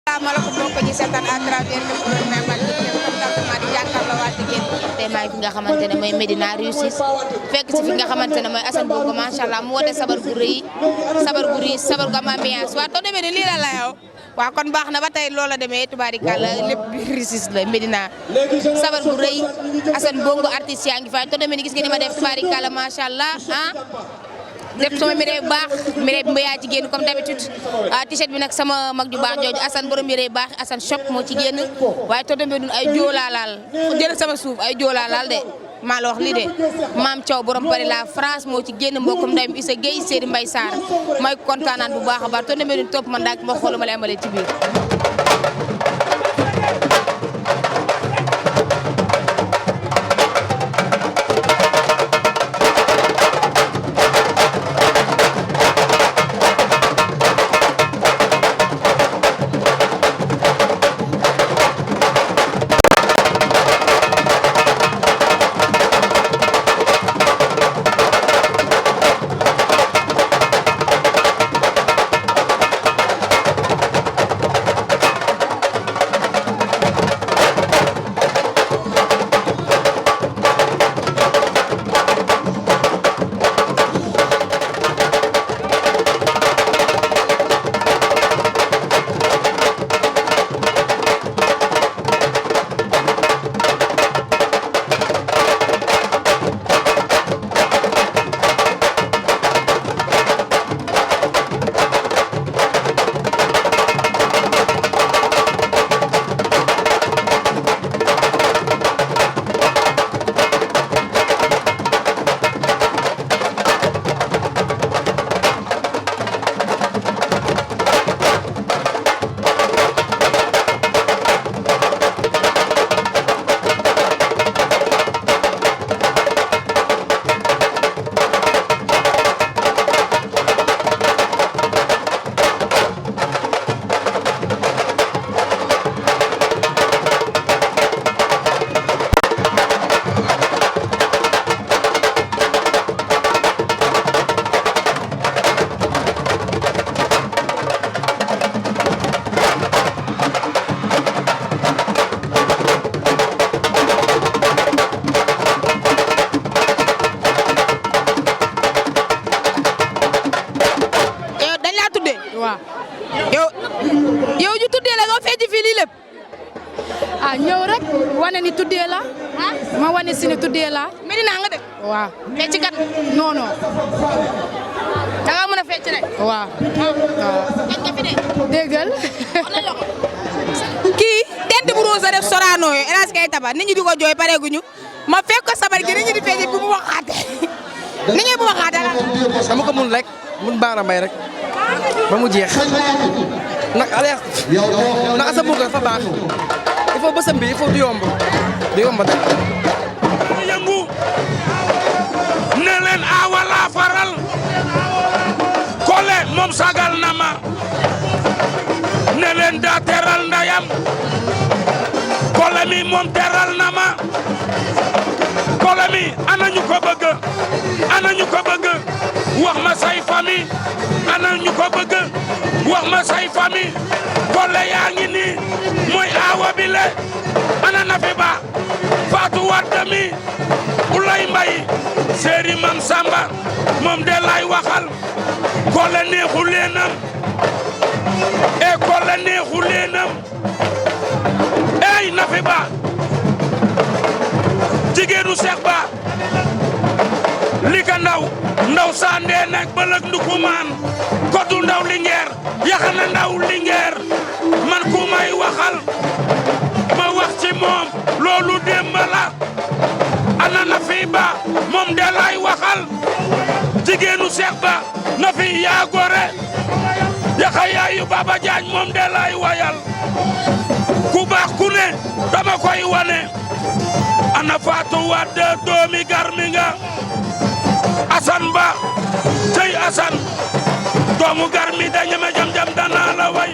asalaamaaleykum mbokk ñi seetaan à travers le programme Mamal contentement di jàkkaarloo waat ak yéen tey maa ngi fi nga xamante ne mooy Médina Rue 6 fekk si fi nga xamante ne mooy Assane Bongo macha allah mu woote sabar gu rëy sabar gu am ambiance waaw too demee ne lii la la yow waaw kon baax na ba tey loola demee tubaarikàlla lépp bi Rue 6 la Médina sabar gu rëy Assane Bongo artiste yaa ngi fay too demee ni gis nga ni ma def tubaarikàlla macha allah def sama miree baax miree bi yaa ci génn comme d'habitude t-shirt bi nag sama mag ju baax jooju Assane borom miree baax Assane shop moo ci génn waaye to demee dun ay joolaa laal jël sama suuf ay joolaa laal de maa la wax lii de maam Thiaw borom Paris la France moo ci génn mbokkum ndeyam Issa Gueye Seri Mbaye Sarr may kontaanaan bu baax a baax to demee dun topp man daal ma xoolu ma lay amalee ci biir yow ñu tuddee la nga fecc fii lii lépp ñëw rek wane ni tuddee la ma wane si ni tuddee la Médina nga def waaw fecc kat non non da nga mën a fecc rek waaw fecc nga fi de déggal kii tent bu rose def Sorano yo Elaj Keita nit ñi di ko jooy pareeguñu ma fekk ko sabar gi nit ñi di fecc bu mu waxaate nit ñi bu waxaate la dama ko mun rek mun baara may rek ba mu jeex nag alias nag Assane Bongo dafa baax il faut bësam bi il faut du yomb dara yëngu ne leen awala faral kole moom sagal na ma ne leen daa teral ndayam kole mi moom teral na ma kole mi ana ñu ko bëgg wax ma say famille ana ñu ko bëgg wax ma say famille kole yaa ngi nii mooy aawa bi le ana Nafi Ba Fatou Wade mi Ulay Mbay Seri Mam Samba moom de lay waxal kole neexu leenam kole neexu leenam Nafi Ba jigéenu Seex Ba li ka ndaw sande nak balak ndukumaan kodu ndaw Linguère yaxana ndaw Linguère man ku may waxal ma wax ci moom loolu démb la ana Nafi Ba moom de lay waxal jigéenu Seex Ba Nafi yaa gore yaxa yaayu Baba Jaañ moom de lay wayal ku baax ku ne dama koy wane ana Fatou Wade doomi garmi nga Assane Ba tey Assane doomu garmi da ñeme jam dana la way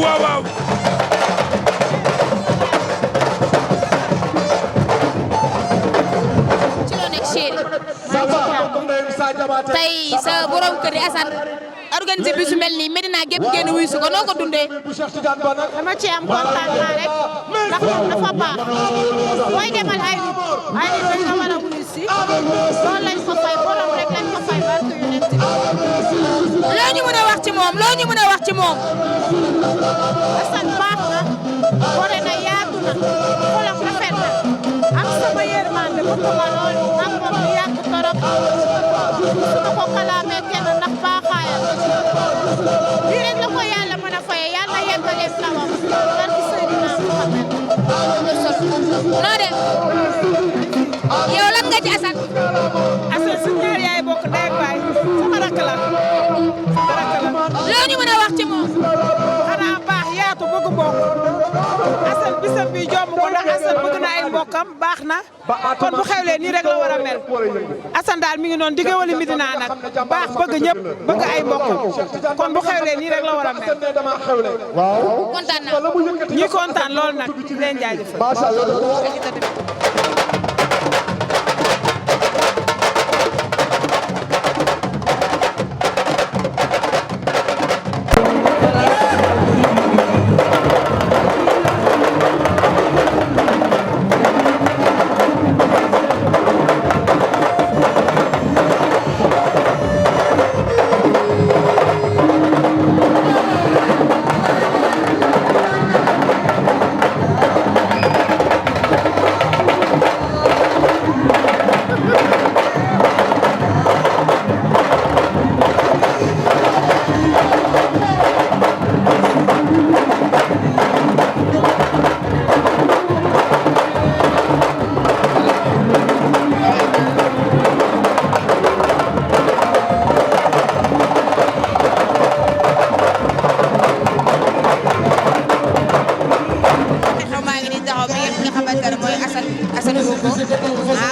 waaw ci loo nekk chéri tey sa borom kër yi Assane organisé bi su mel nii Medina gépp génn wuyu si ko noo ko dundee. dama ci am contentement rek ndax moom dafa baax booy demal ay nit dañ la war a wuyu si loolu lañ ko fay borom rek lañ ko fay barke yonent bi. loo ñu mën a wax ci moom loo ñu mën a wax ci moom. Assane baax na gore na yaatu na xolam rafet na am sama yërmande bëgg ma lool am moom lu yàgg torop su ma ko kalaamee kenn ndax baaxaayam lii rek la ko yàlla mën a faye yàlla yeggalee flawam barke Seydina Muhammad. noo def yow lan nga ci Assane. Assane suñu ñaar yaay bokk ndey ak baay sama rakk la loo ñu mën a wax ci moom. xanaa baax yaatu bëgg mbokk Assane bisam bi jomb ko ndax Assane bëgg na ay mbokkam baax na kon bu xewlee nii rek la war a mel Assane daal mi ngi noonu digge wali Medina nag baax bëgg ñëpp bëgg ay mbokkam kon bu xewlee nii rek la war a mel. kontaan naa. ñi kontaan lool nag di leen jaajëfal.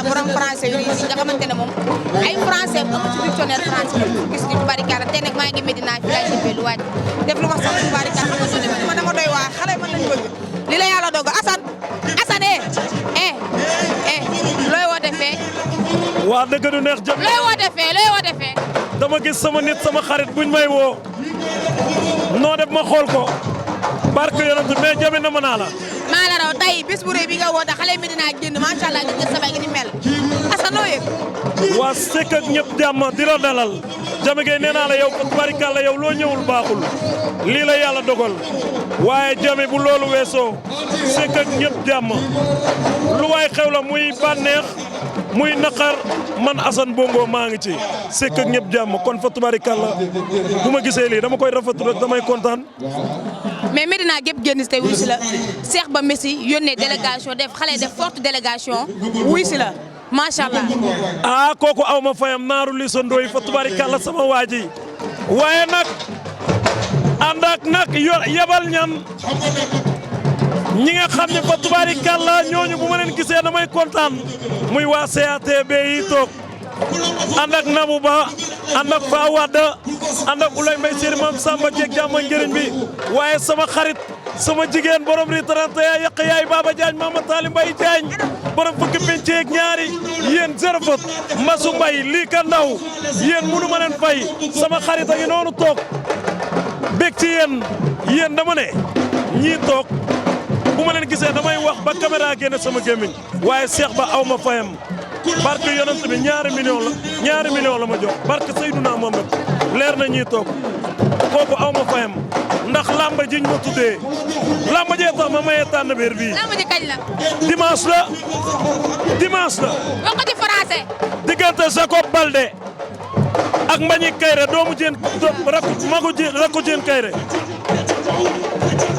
borom français yu nga xamante ne moom ay français comme ci dictionnaire français gis ñu barikala tey nag maa ngi Medina fi lay defee lu wàcc def lu ma sax barikala xamante ne man dama doy waa xale man lañ bëgg li la yàlla doog Assane looy woote fee waa dëgg du neex jëm looy woote fee dama gis sama nit sama xarit buñ may woo noo def ma xool ko barke yonent mais jame na ma naa la maa la raw tey bis bu rëy bi nga woote xale Medina génn macha allah gis nga sabay gi ni mel Assane noo yëg waa sekk ak ñëpp jàmm di la dalal jame gay nee naa la yow barikalla yow loo ñëwul baaxul lii la yàlla dogal waaye jame bu loolu weesoo sekk ak ñëpp jàmm lu waay xew la muy bànneex muy naqar man Assane Bongo maa ngi ci sekk ak ñëpp jàmm kon fa tubarikalla bu ma gisee lii dama koy rafetlu rek damay kontaan. mais Medina gépp génn si tey wuy si la Cheikh Ba Messi yónnee délégation def xale def forte délégation wuy si la macha allah. kooku aw ma fayam naaru li sa ndooy fa tubarikalla sama waa ji waaye nag ànd ak nag yebal ñan ñi nga xam ne fa tubarikalla ñooñu bu ma leen gisee damay kontaan muy waa CATB yi toog ànd ak Nabou Ba ànd ak Fa Wade ànd ak Oulay Mbaye Seri Mam Samba Dieg jàmm njëriñ bi waaye sama xarit sama jigéen borom ri 31 yàq yaay Baba Diagne Mama Tali Mbaye Diagne borom fukki penc ak ñaari yéen zéro faute Mbasu Mbaye lii ka ndaw yéen mënu ma leen fay sama xarit a ngi noonu toog bég ci yéen dama ne ñii toog bu ma leen gisee damay wax ba caméra génne sama gémmiñ waaye Cheikh Ba aw ma fayam barke yonent bi ñaari million la ma jox barke Seydouna Mohamed leer na ñuy toog kooku aw ma fayam ndax lamba jiñ ma tuddee lamba jee tax ma mayee tànn biir bii. lamba ji kañ la. dimanche la. wax ko ci français. diggante Jacob Balde ak Mbagnick Kaïré doomu jeen rakku jeen Kaïré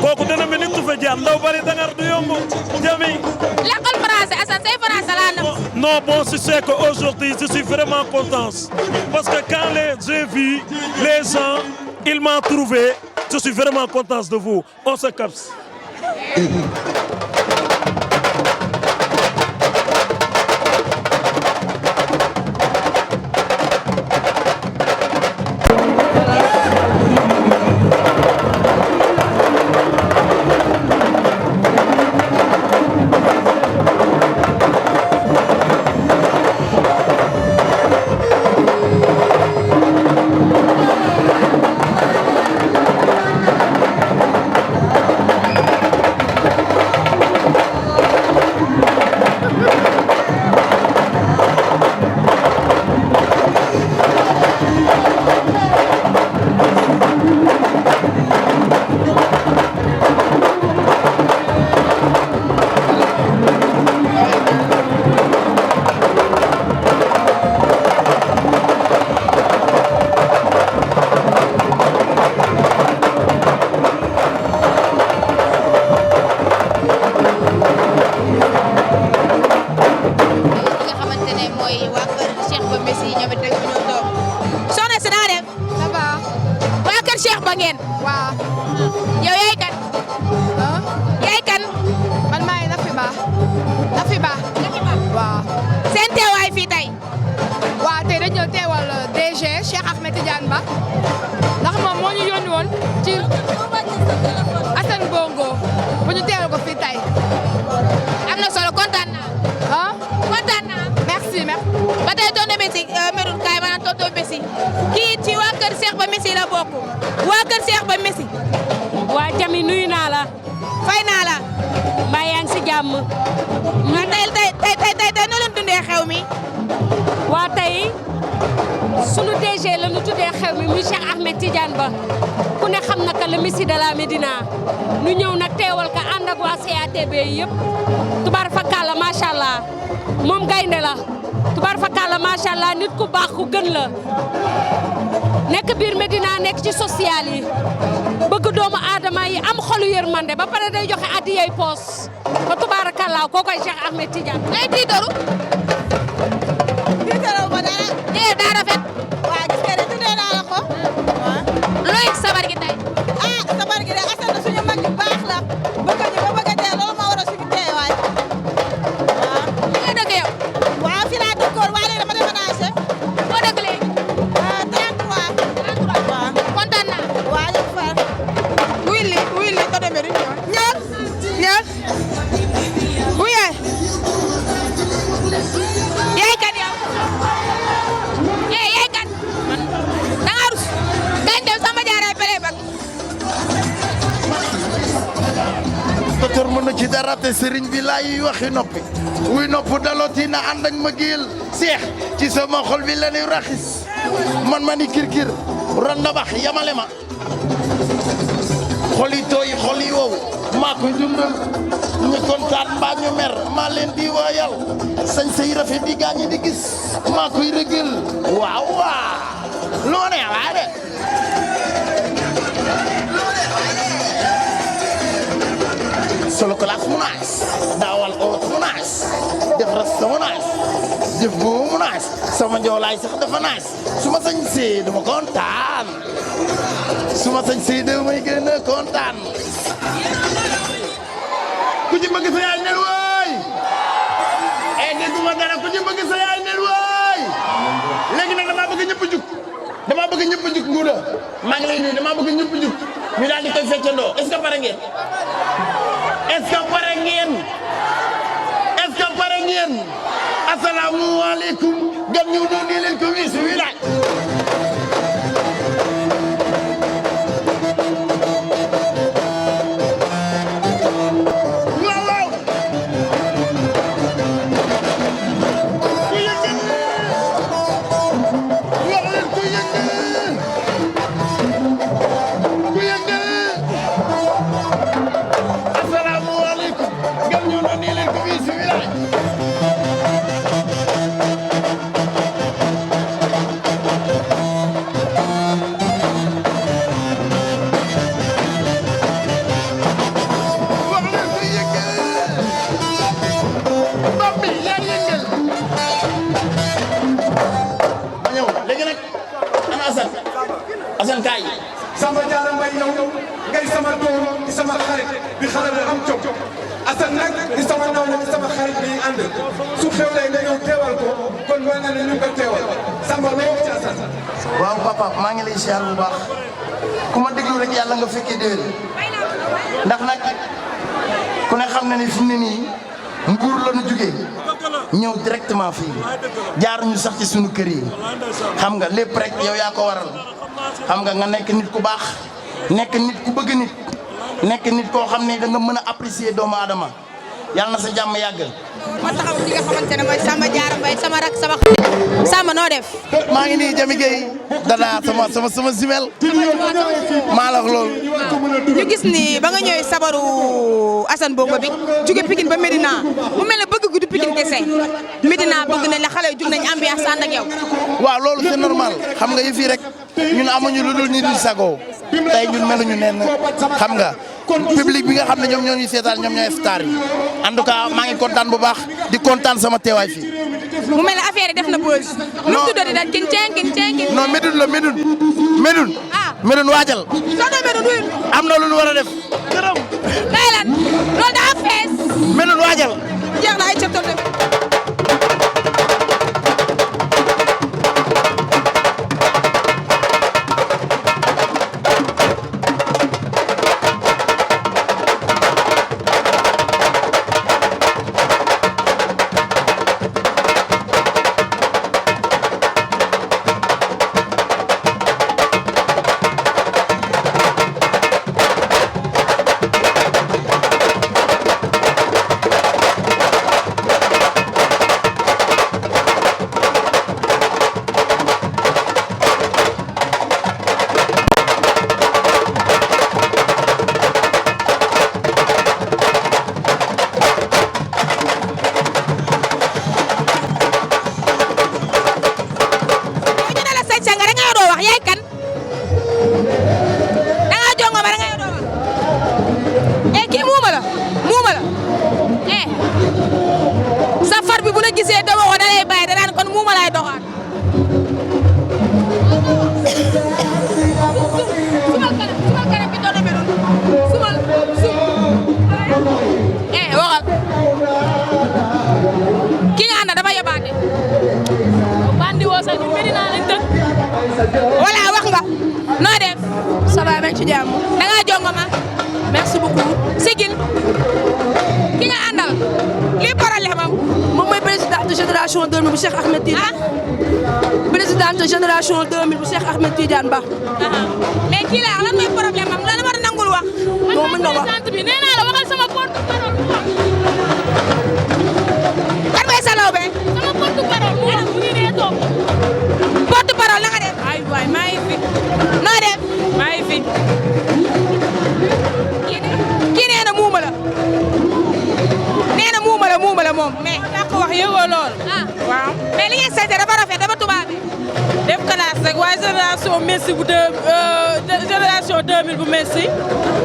kooku dana mi nit tu fa jaam ndaw bari dangar du yomb jami. L'école français Assane say français laa nam. Non, bon, c'est qu'aujourd'hui, je suis vraiment content. Parce que quand j'ai vu les gens, ils m'ont trouvé. Je suis vraiment content de vous. On se capte. ngeen. waaw. yow yaay kan. yaay kan. man maay Nafi Ba. Nafi Ba. waaw. seen teewaay fii tey. waaw tey dañu ñëw teewal DG Cheikh Ahmed Tidiane Ba ndax moom moo ñu yónni woon ci Assane Bongo bu ñu teewal ko fii tey. am na solo kontaan naa. ah kontaan naa. merci. ba tey tonton Messi Medoune kaay maanaam tonton Messi kii ci waa kër Cheikh Ba Messi la bokk waa kër Cheikh Ba Messi. waa Jami nuyu naa la. fay naa la. mbaa yaa ngi si jàmm. tey noo leen dundee xew mi. waa tey sunu DG la ñu tuddee xew mi muy Cheikh Ahmed Tidiane Ba ku ne xam na ka le Messi de la Médina ñu ñëw nag teewal ka ànd ak waa CATB yëpp tubaar fakkaala macha allah moom gaynde la tubaar fakkaala macha allah nit ku baax ku gën la nekk biir Médina nekk ci social yi bëgg doomu aadama yi am xolu yërmande ba pare day joxe addiyay poos ba tubaarakallaa koo koy Cheikh Ahmed Tidiane. ngay tiitaru. tiitaru ma dara. daa rafet. waa gis nga ne tuddee naa la ko. waaw. looy sabar gi tey. sabar gi de Assane suñu mag yu baax la. bëgg ñu ba bëgg a dee loolu moo waral suñu teewaay. waaw. fi nga dëkk yow. waaw fi laa dëkkoon waaye léegi dama déménagé. foo dëkk léegi. 33. waaw. kontaan naa. waa ñu far. wuy li ko demee du ñëw. ñëw. wuye. yaay kan yow. yaay kan. da nga rus. kañ dem sama jaaraay pere bak. docteur mën na ci dara te sëriñ bi laay waxi noppi wuy nopp dalooti na ànd ak ma géel seex ci sama xol bi la ñuy raxis man ma ni kirkir ron na bax yamale ma xol yi tooy xol yi wow maa koy dundal ñu kontaan mbaa ñu mer maa leen di waayal sañ say rafet di gaañi di gis maa koy rëgël waaw waaw loo ne waa de solo classe mu naas daawal oto mu naas def rasta mu naas def boo mu naas sama njoolaay sax dafa naas su ma sañ see dama kontaan su ma sañ see damay gën a kontaan ku ci bëgg sa yaay nel waay dégguma dara ku ci bëgg sa yaay nel waay léegi nag damaa bëgg ñëpp jug damaa bëgg ñëpp jug nguuda maa ngi lay nuyu damaa bëgg ñëpp jug ñu daal di koy feccandoo est-ce que pare ngeen est-ce que pare ngeen est-ce que pare ngeen asalaamualeykum gan ñu doon di leen ko wis wi laaj waaw ku yëngal wax leen ku yëngal ku yëngal asalaamualeykum gan ñu doon di leen ko wis wi laaj wax leen ku yëngal bopp bi yaa yëngal ma ñëw léegi nag ana Assane kaay Samba Diarra Mbaye yow ngay sama doom di sama xarit di xale bu am jom Assane nag di sama nawle di sama xarit bi ànd su xewlee nga ñëw teewal ko kon war na ne ñu ko teewal Samba loo wax ci Assane. waaw papa maa ngi lay siyaar bu baax ku ma déglu rek yàlla nga fekkee déwén ndax nag ku ne xam na ni fi mu ne nii Mbuur la ñu jugee ñëw directement fii jaaruñu sax ci sunu kër yi xam nga lépp rek yow yaa ko waral xam nga nga nekk nit ku baax nekk nit ku bëgg nit nekk nit koo xam ne da nga mën a apprécier doomu aadama yàlla na sa jàmm yàgg. ma taxaw li nga xamante ne mooy Samba Diarra Mbaye sama rak sama xarit Samba noo def. maa ngi nii Jami Gueye dada sama simel maa la wax loolu. ñu gis ni ba nga ñëwee sabaru Assane Bongo bi jóge Pikine ba Médina mu mel ne bëgg gu du Pikine kese Médina bëgg nañ la xale yu jug nañ ambiance ànd ak yow. waaw loolu c'est normal xam nga yëf yi rek ñun amuñu lu dul ni di sago tey ñun meluñu neen xam nga public bi nga xam ne ñoom ñoo ñuy seetaan ñoom ñooy star yi en tout cas maa ngi kontaan bu baax di kontaan sama teewaay fii. mu mel ne affaire yi def na buzz. lu tuddati daal kin ceng. non Médoune la Médoune. ah Médoune waajal. soxna Médoune wuyu. am na lu ñu war a def. gërëm. kay lan loolu daa fees. Médoune waajal. jeex na ay ca tontu. voilà wax nga noo def. ça va maa ngi ci jàmm. da ngaa jongoma. merci beaucoup. Sigil ki nga àndal lii problème am. moom mooy présidente génération 2000 bu Cheikh Ahmed Tidiane. présidente génération 2000 bu Cheikh Ahmed Tidiane Ba. mais kii laa lan mooy problème am lan la war a nangul wax. moom mën na wax présidente bi nee naa la waxal sama porte-parole mu wax. kan mooy salaw be. sama porte-parole mu wax mu ngi nee toog. porte-parole na nga def. ay waay maa ngi fi. noo def. maa ngi fi. kii nee na muuma la. nee na muuma la moom. mais daa ko wax yëgoo loolu. ah waaw. mais li ngeen seetee dafa rafet dafa tubaab bi. def classe rek waaye génération Messi bu génération 2000 bu Messi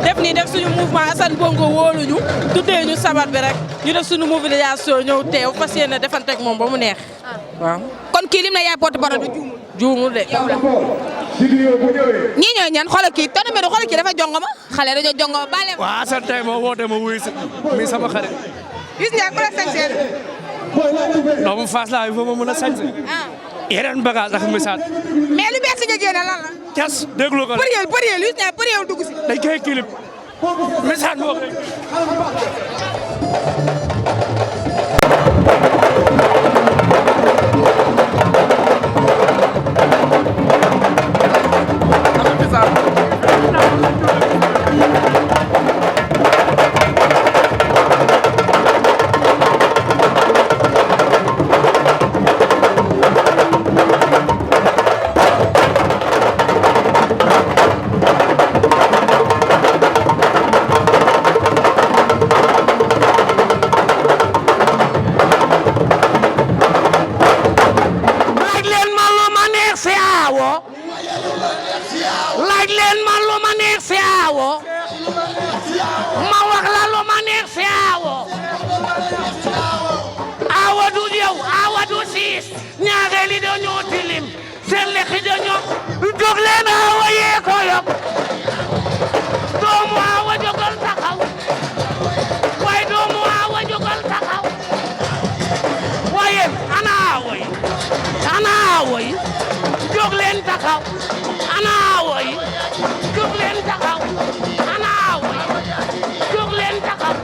def nii def suñu mouvement Assane Bongo wóoluñu tuddee ñu sabar bi rek ñu def suñu mobilisation ñëw teew fas yéene defante ak moom ba mu neex waaw. kon kii lim na yaay porte-parole bi juumul de. ñii ñooy ñan xoolal kii tontu bi xoolal kii dafa jongoma xale dañoo jongoma baale. waaw Assane tey moo woote ma wuyu si mi sama xarit. gis nga ku la sañseel. doomu Fass laa il faut ma mën a sañse. yeneen bagage ak misaal. mais lu bees nga génne lan la. cas déglu ko. përiel yu ne përiel dugg si. dañ koy clip misaal moo koy. laaj leen ma lu ma neex si Awo ma wax la lu ma neex si Awo Awo du yow Awo du siis ñaareel yi dañoo tilim seen lekk dañoo jóg leen Awo yee ko yokk doomu Awo jógal taxaw waaye doomu Awo jógal taxaw waaye ana Awo yi jóg leen taxaw ana Awo yi jóg leen taxaw ana Awo yi jóg leen taxaw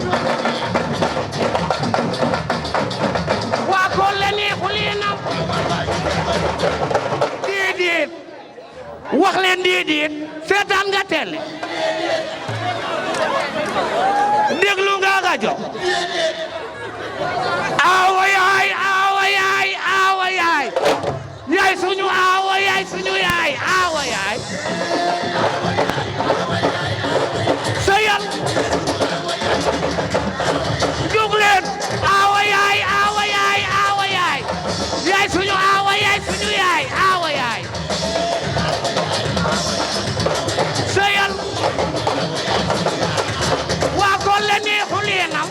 waa Kolle neexu leen am déedéet wax leen déedéet seetaan nga télé déglu nga rajo Awo yaay yaay suñu Awo yaay suñu yaay Awo yaay seyal jóg leen Awo yaay yaay suñu Awo yaay suñu yaay Awo yaay seyal waa Kolle neexu leenam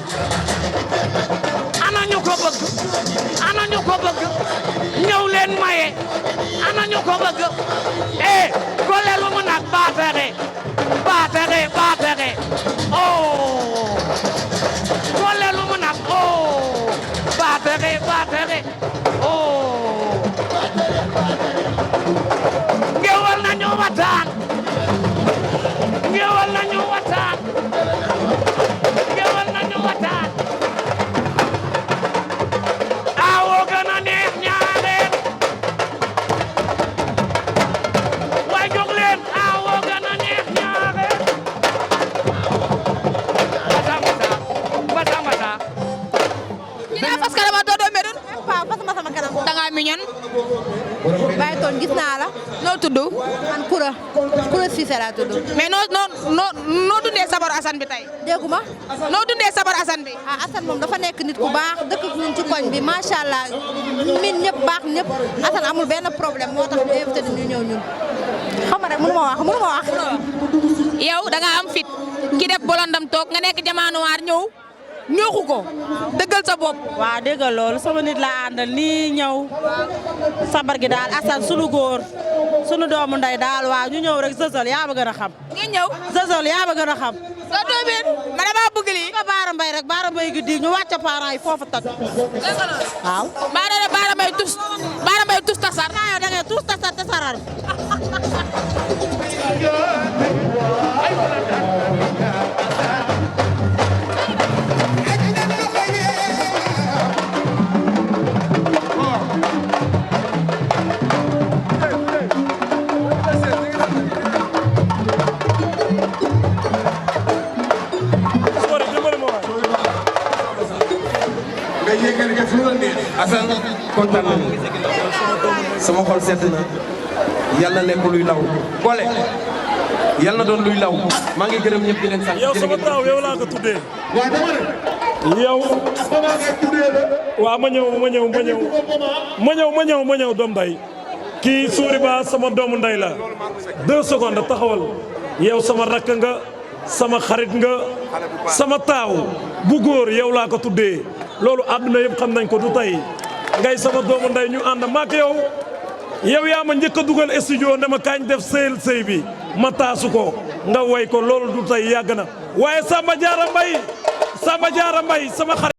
Koura Cissé laa tudd. mais noo dundee sabaru Assane bi tey. dégguma. noo dundee sabaru Assane bi. ah Assane moom dafa nekk nit ku baax dëkk ak ñun ci koñ bi macha allah min ñëpp baax ñëpp Assane amul benn problème moo tax ñu invité ñu ñëw ñun. xam nga rek mënu ma wax. yow da nga am fit ki def bolondam toog nga nekk jamaanuwaar ñëw ñooxu ko dëggal sa bopp. waaw dëggal loolu sama nit laa àndal nii ñëw sabar gi daal Assane sunu góor sunu doomu ndey daal waaw ñu ñëw rek Zëzël yaa ma gën a xam. ngeen ñëw Zëzël yaa ma gën a xam. soo toobeen ma dama bëgg lii. nga Baara Mbaye rek Baara Mbaye gi di ñu wàcce parents yi foofu toj. waaw. Baara Mbaye tus tasar. yow da ngay tus tasar tasaral. Assane kontaan nañu sama xol sedd na yal na nekk luy law boole yal na doon luy law maa ngi gërëm ñëpp di leen sant. yow sama taaw yow laa ko tuddee. yow. waaw ma ñëw doom nday kii Souri Ba sama doomu nday la 2 secondes taxawal yow sama rakk nga sama xarit nga sama taaw bu góor yow laa ko tuddee. loolu àdduna yëpp xam nañ ko du tey ngay sama doomu nday ñu ànd maak yow yaa ma njëkk a dugal studio ne ma kañ def sëy bi ma taasu ko nga way ko loolu du tey yàgg na waaye Samba Diarra Mbaye sama xarit